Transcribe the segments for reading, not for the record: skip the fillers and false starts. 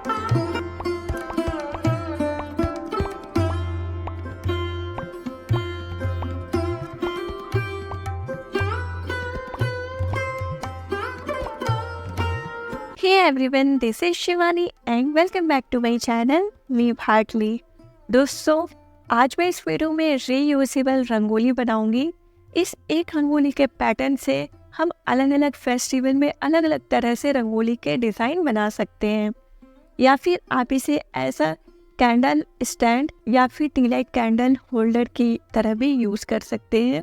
Hey everyone, this is Shivani and welcome back to my channel live heartly. दोस्तों, आज मैं इस वीडियो में रीयूजेबल रंगोली बनाऊंगी। इस एक रंगोली के पैटर्न से हम अलग अलग फेस्टिवल में अलग अलग तरह से रंगोली के डिज़ाइन बना सकते हैं, या फिर आप इसे ऐसा कैंडल स्टैंड या फिर टी लाइट कैंडल होल्डर की तरह भी यूज़ कर सकते हैं।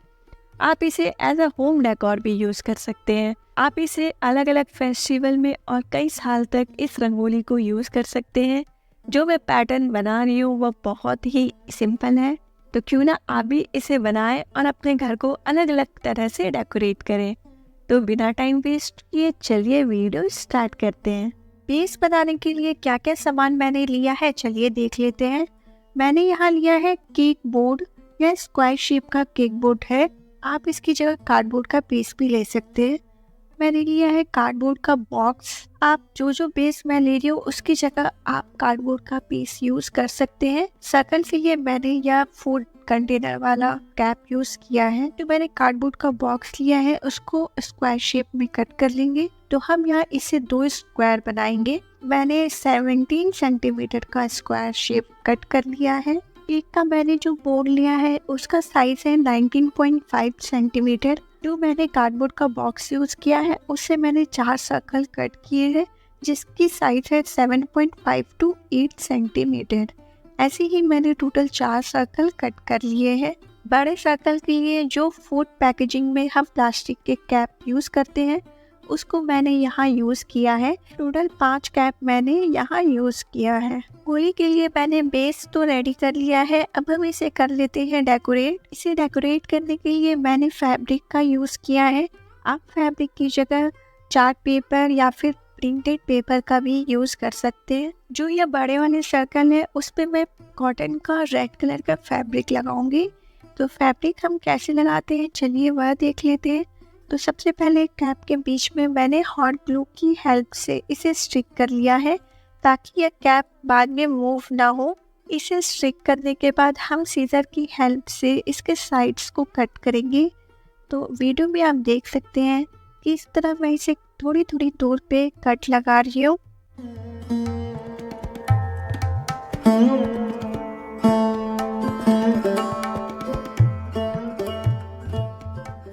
आप इसे एज अ होम डेकोर भी यूज़ कर सकते हैं। आप इसे अलग अलग फेस्टिवल में और कई साल तक इस रंगोली को यूज़ कर सकते हैं। जो मैं पैटर्न बना रही हूँ वो बहुत ही सिंपल है, तो क्यों ना आप भी इसे बनाएं और अपने घर को अलग अलग तरह से डेकोरेट करें। तो बिना टाइम वेस्ट किए चलिए वीडियो स्टार्ट करते हैं। बेस बनाने के लिए क्या क्या सामान मैंने लिया है चलिए देख लेते हैं। मैंने यहाँ लिया है केक बोर्ड या स्क्वायर शेप का केक बोर्ड है। आप इसकी जगह कार्डबोर्ड का पीस भी ले सकते हैं। मैंने लिया है कार्डबोर्ड का बॉक्स। आप जो बेस मैं ले रही हूँ उसकी जगह आप कार्डबोर्ड का पीस यूज कर सकते हैं। सर्कल के लिए मैंने यह फूड कंटेनर वाला कैप यूज किया है। जो मैंने कार्डबोर्ड का बॉक्स लिया है उसको स्क्वायर शेप में कट कर लेंगे। तो हम यहाँ इसे 2 स्क्वायर बनाएंगे। मैंने 17 सेंटीमीटर का स्क्वायर शेप कट कर लिया है। केक का मैंने जो बोर्ड लिया है उसका साइज है 19.5 सेंटीमीटर। जो मैंने कार्डबोर्ड का बॉक्स यूज किया है उससे मैंने 4 सर्कल कट किए हैं, जिसकी साइज है 7.5 to 8 सेंटीमीटर। ऐसे ही मैंने टोटल 4 सर्कल कट कर लिए हैं। बड़े सर्कल के लिए जो फूड पैकेजिंग में हम प्लास्टिक के कैप यूज करते हैं उसको मैंने यहाँ यूज किया है। टोटल 5 कैप मैंने यहाँ यूज किया है। होली के लिए मैंने बेस तो रेडी कर लिया है, अब हम इसे कर लेते हैं डेकोरेट। इसे डेकोरेट करने के लिए मैंने फैब्रिक का यूज किया है। आप फैब्रिक की जगह चार्ट पेपर या फिर प्रिंटेड पेपर का भी यूज कर सकते हैं। जो ये बड़े वाले सर्कल है उस पर मैं कॉटन का रेड कलर का फैब्रिक लगाऊंगी। तो फैब्रिक हम कैसे लगाते हैं चलिए वह देख लेते हैं। तो सबसे पहले कैप के बीच में मैंने हॉट ग्लू की हेल्प से इसे स्टिक कर लिया है ताकि यह कैप बाद में मूव ना हो। इसे स्टिक करने के बाद हम सीजर की हेल्प से इसके साइड्स को कट करेंगे। तो वीडियो में आप देख सकते हैं कि इस तरह मैं इसे थोड़ी थोड़ी दूर पे कट लगा रही हूँ।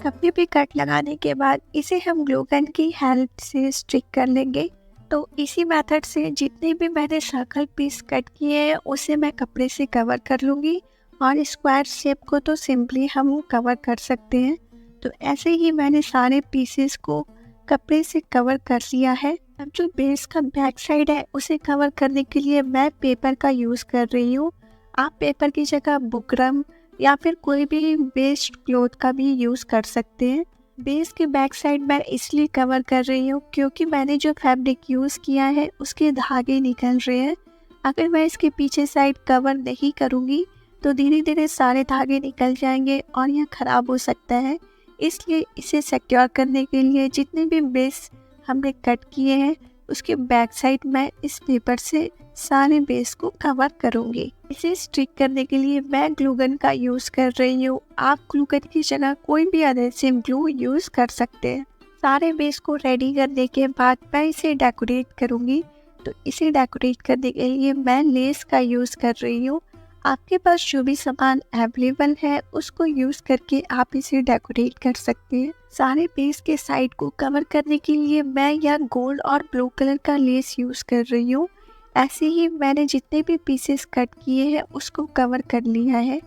कपड़े पे कट लगाने के बाद इसे हम ग्लू गन की हेल्प से स्टिक कर लेंगे। तो इसी मेथड से जितने भी मैंने सर्कल पीस कट किए हैं उसे मैं कपड़े से कवर कर लूँगी, और स्क्वायर शेप को तो सिंपली हम कवर कर सकते हैं। तो ऐसे ही मैंने सारे पीसेस को कपड़े से कवर कर लिया है। अब जो बेस का बैक साइड है उसे कवर करने के लिए मैं पेपर का यूज़ कर रही हूँ। आप पेपर की जगह बुकरम या फिर कोई भी वेस्ट क्लॉथ का भी यूज़ कर सकते हैं। बेस के बैक साइड मैं इसलिए कवर कर रही हूँ क्योंकि मैंने जो फैब्रिक यूज़ किया है उसके धागे निकल रहे हैं। अगर मैं इसके पीछे साइड कवर नहीं करूँगी तो धीरे धीरे सारे धागे निकल जाएंगे और यह ख़राब हो सकता है। इसलिए इसे सिक्योर करने के लिए जितने भी बेस हमने कट किए हैं उसके बैक साइड मैं इस पेपर से सारे बेस को कवर करूंगी। इसे स्टिक करने के लिए मैं ग्लू गन का यूज़ कर रही हूँ। आप ग्लू गन की जगह कोई भी अडेसिव ग्लू यूज़ कर सकते हैं। सारे बेस को रेडी करने के बाद मैं इसे डेकोरेट करूँगी। तो इसे डेकोरेट करने के लिए मैं लेस का यूज़ कर रही हूँ। आपके पास जो भी सामान अवेलेबल है उसको यूज़ करके आप इसे डेकोरेट कर सकते हैं। सारे बेस के साइड को कवर करने के लिए मैं यह गोल्ड और ब्लू कलर का लेस यूज़ कर रही हूँ। ऐसे ही मैंने जितने भी पीसेस कट किए हैं उसको कवर कर लिया है।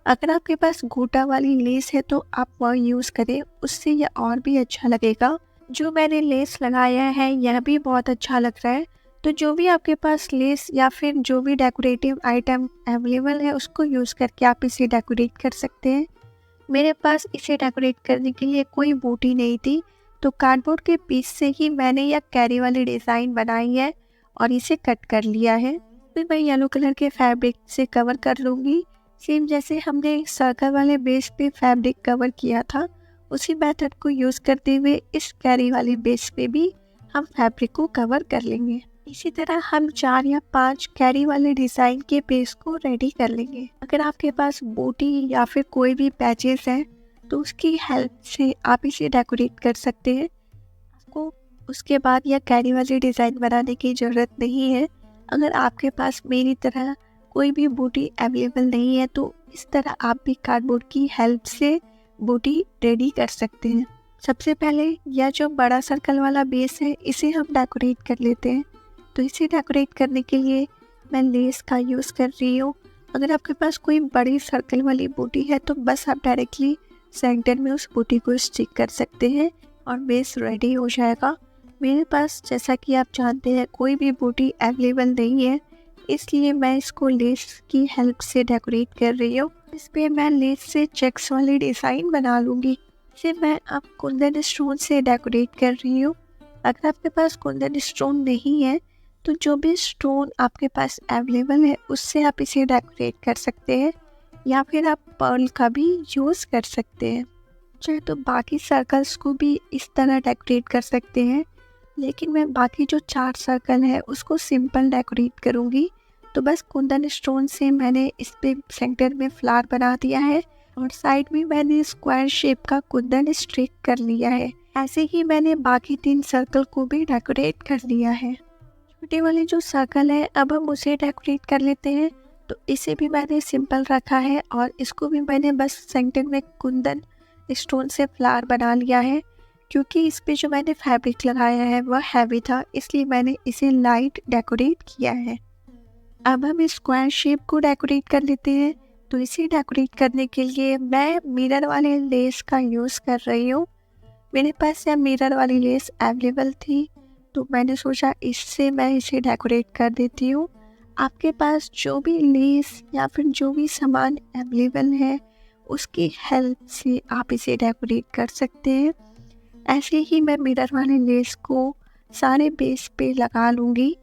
अगर आपके पास गोटा वाली लेस है तो आप वह यूज़ करें, उससे यह और भी अच्छा लगेगा। जो मैंने लेस लगाया है यह भी बहुत अच्छा लग रहा है। तो जो भी आपके पास लेस या फिर जो भी डेकोरेटिव आइटम अवेलेबल है उसको यूज़ करके आप इसे डेकोरेट कर सकते हैं। मेरे पास इसे डेकोरेट करने के लिए कोई बूटी नहीं थी, तो कार्डबोर्ड के पीस से ही मैंने यह कैरी वाली डिज़ाइन बनाई है और इसे कट कर लिया है। फिर मैं येलो कलर के फैब्रिक से कवर कर लूँगी। सेम जैसे हमने सर्कल वाले बेस पे फैब्रिक कवर किया था उसी मेथड को यूज़ करते हुए इस कैरी वाली बेस पे भी हम फैब्रिक को कवर कर लेंगे। इसी तरह हम 4 या 5 कैरी वाले डिज़ाइन के बेस को रेडी कर लेंगे। अगर आपके पास बूटी या फिर कोई भी पैचेस हैं तो उसकी हेल्प से आप इसे डेकोरेट कर सकते हैं। आपको उसके बाद यह कैरी वाली डिज़ाइन बनाने की ज़रूरत नहीं है। अगर आपके पास मेरी तरह कोई भी बूटी अवेलेबल नहीं है तो इस तरह आप भी कार्डबोर्ड की हेल्प से बूटी रेडी कर सकते हैं। सबसे पहले यह जो बड़ा सर्कल वाला बेस है इसे हम डेकोरेट कर लेते हैं। तो इसे डेकोरेट करने के लिए मैं लेस का यूज़ कर रही हूँ। अगर आपके पास कोई बड़ी सर्कल वाली बूटी है तो बस आप डायरेक्टली सेंटर में उस बूटी को स्टिक कर सकते हैं और बेस रेडी हो जाएगा। मेरे पास जैसा कि आप जानते हैं कोई भी बूटी अवेलेबल नहीं है, इसलिए मैं इसको लेस की हेल्प से डेकोरेट कर रही हूँ। इस पर मैं लेस से चेक्स वाली डिज़ाइन बना लूँगी। इसे मैं अब कुंदन स्टोन से डेकोरेट कर रही हूँ। अगर आपके पास कुंदन स्टोन नहीं है तो जो भी स्टोन आपके पास अवेलेबल है उससे आप इसे डेकोरेट कर सकते हैं, या फिर आप पर्ल का भी यूज़ कर सकते हैं। चाहे तो बाकी सर्कल्स को भी इस तरह डेकोरेट कर सकते हैं, लेकिन मैं बाकी जो 4 सर्कल है उसको सिंपल डेकोरेट करूँगी। तो बस कुंदन स्टोन से मैंने इस पे सेंटर में फ्लावर बना दिया है और साइड में मैंने स्क्वायर शेप का कुंदन स्टिक कर लिया है। ऐसे ही मैंने बाकी 3 सर्कल को भी डेकोरेट कर लिया है। छोटे वाले जो सर्कल है अब हम उसे डेकोरेट कर लेते हैं। तो इसे भी मैंने सिंपल रखा है और इसको भी मैंने बस सेंटर में कुंदन स्टोन से फ्लावर बना लिया है। क्योंकि इस पे जो मैंने फैब्रिक लगाया है वह हैवी था, इसलिए मैंने इसे लाइट डेकोरेट किया है। अब हम इस स्क्वायर शेप को डेकोरेट कर लेते हैं। तो इसे डेकोरेट करने के लिए मैं मिरर वाले लेस का यूज़ कर रही हूँ। मेरे पास यह मिरर वाली लेस अवेलेबल थी तो मैंने सोचा इससे मैं इसे डेकोरेट कर देती हूँ। आपके पास जो भी लेस या फिर जो भी सामान अवेलेबल है उसकी हेल्प से आप इसे डेकोरेट कर सकते हैं। ऐसे ही मैं मिरर वाले लेस को सारे बेस पे लगा लूँगी।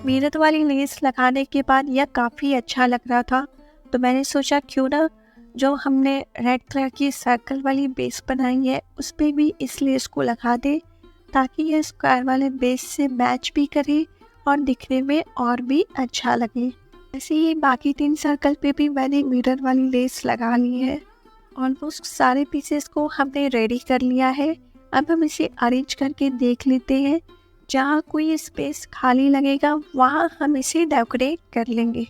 मिरर वाली लेस लगाने के बाद यह काफ़ी अच्छा लग रहा था, तो मैंने सोचा क्यों ना जो हमने रेड कलर की सर्कल वाली बेस बनाई है उस पर भी इस लेस को लगा दे, ताकि यह स्क्वायर वाले बेस से मैच भी करे और दिखने में और भी अच्छा लगे। ऐसे ही बाकी 3 सर्कल पे भी मैंने मिरर वाली लेस लगा ली है। ऑलमोस्ट सारे पीसेस को हमने रेडी कर लिया है। अब हम इसे अरेंज करके देख लेते हैं। जहाँ कोई स्पेस खाली लगेगा वहाँ हम इसे डेकोरेट कर लेंगे।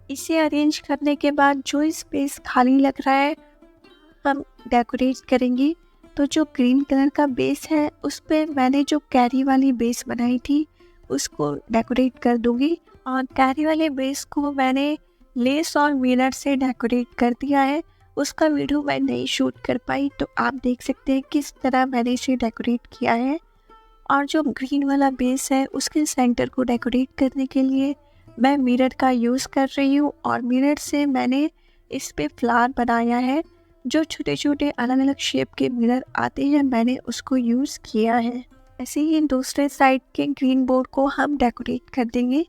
इसे अरेंज करने के बाद जो स्पेस खाली लग रहा है हम डेकोरेट करेंगे। तो जो ग्रीन कलर का बेस है उस पर मैंने जो कैरी वाली बेस बनाई थी उसको डेकोरेट कर दूंगी, और कैरी वाले बेस को मैंने लेस और मिरर से डेकोरेट कर दिया है। उसका वीडियो मैं नहीं शूट कर पाई, तो आप देख सकते हैं किस तरह मैंने इसे डेकोरेट किया है। और जो ग्रीन वाला बेस है उसके सेंटर को डेकोरेट करने के लिए मैं मिरर का यूज़ कर रही हूँ, और मिरर से मैंने इस पे फ्लावर बनाया है। जो छोटे छोटे अलग अलग शेप के मिरर आते हैं मैंने उसको यूज़ किया है। ऐसे ही दूसरे साइड के ग्रीन बोर्ड को हम डेकोरेट कर देंगे।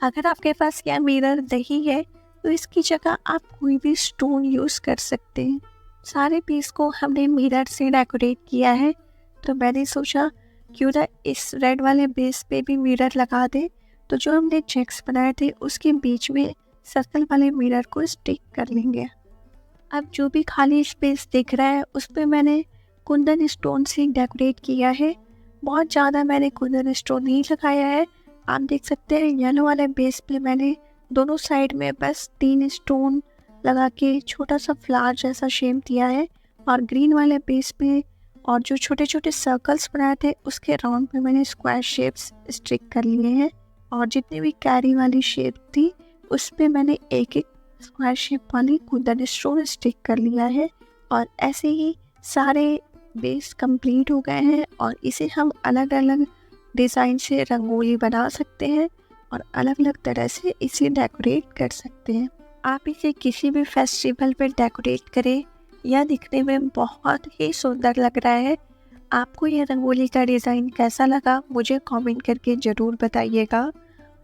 अगर आपके पास यह मिरर नहीं है तो इसकी जगह आप कोई भी स्टोन यूज़ कर सकते हैं। सारे पीस को हमने मिरर से डेकोरेट किया है, तो मैंने सोचा क्यों ना इस रेड वाले बेस पे भी मिरर लगा दे। तो जो हमने चेक्स बनाए थे उसके बीच में सर्कल वाले मिरर को स्टिक कर लेंगे। अब जो भी खाली स्पेस दिख रहा है उस पर मैंने कुंदन स्टोन से डेकोरेट किया है। बहुत ज़्यादा मैंने कुंदन स्टोन नहीं लगाया है। आप देख सकते हैं येलो वाले बेस पे मैंने दोनों साइड में बस 3 स्टोन लगा के छोटा सा फ्लावर जैसा शेप दिया है, और ग्रीन वाले बेस पे और जो छोटे छोटे सर्कल्स बनाए थे उसके राउंड पे मैंने स्क्वायर शेप्स स्टिक कर लिए हैं। और जितनी भी कैरी वाली शेप थी उस पे मैंने एक एक स्क्वायर शेप वाली कुंदन स्टोन स्टिक कर लिया है। और ऐसे ही सारे बेस कंप्लीट हो गए हैं, और इसे हम अलग अलग डिज़ाइन से रंगोली बना सकते हैं और अलग अलग तरह से इसे डेकोरेट कर सकते हैं। आप इसे किसी भी फेस्टिवल पर डेकोरेट करें, यह दिखने में बहुत ही सुंदर लग रहा है। आपको यह रंगोली का डिज़ाइन कैसा लगा मुझे कमेंट करके ज़रूर बताइएगा।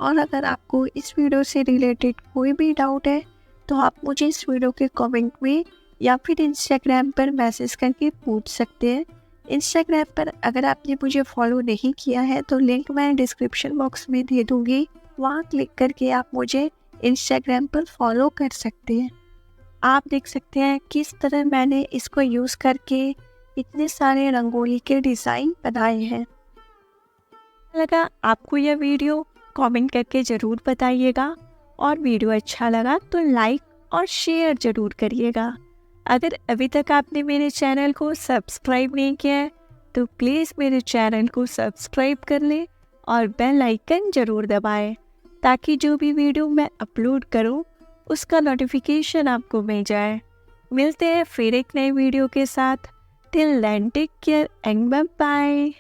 और अगर आपको इस वीडियो से रिलेटेड कोई भी डाउट है तो आप मुझे इस वीडियो के कमेंट में या फिर इंस्टाग्राम पर मैसेज करके पूछ सकते हैं। इंस्टाग्राम पर अगर आपने मुझे फॉलो नहीं किया है तो लिंक मैं डिस्क्रिप्शन बॉक्स में दे दूँगी, वहाँ क्लिक करके आप मुझे इंस्टाग्राम पर फॉलो कर सकते हैं। आप देख सकते हैं किस तरह मैंने इसको यूज़ करके इतने सारे रंगोली के डिज़ाइन बनाए हैं। लगा आपको यह वीडियो कमेंट करके ज़रूर बताइएगा, और वीडियो अच्छा लगा तो लाइक और शेयर ज़रूर करिएगा। अगर अभी तक आपने मेरे चैनल को सब्सक्राइब नहीं किया है तो प्लीज़ मेरे चैनल को सब्सक्राइब कर लें और बेल आइकन ज़रूर दबाएं, ताकि जो भी वीडियो मैं अपलोड करूं उसका नोटिफिकेशन आपको मिल जाए। मिलते हैं फिर एक नए वीडियो के साथ। Till then take care and bye bye.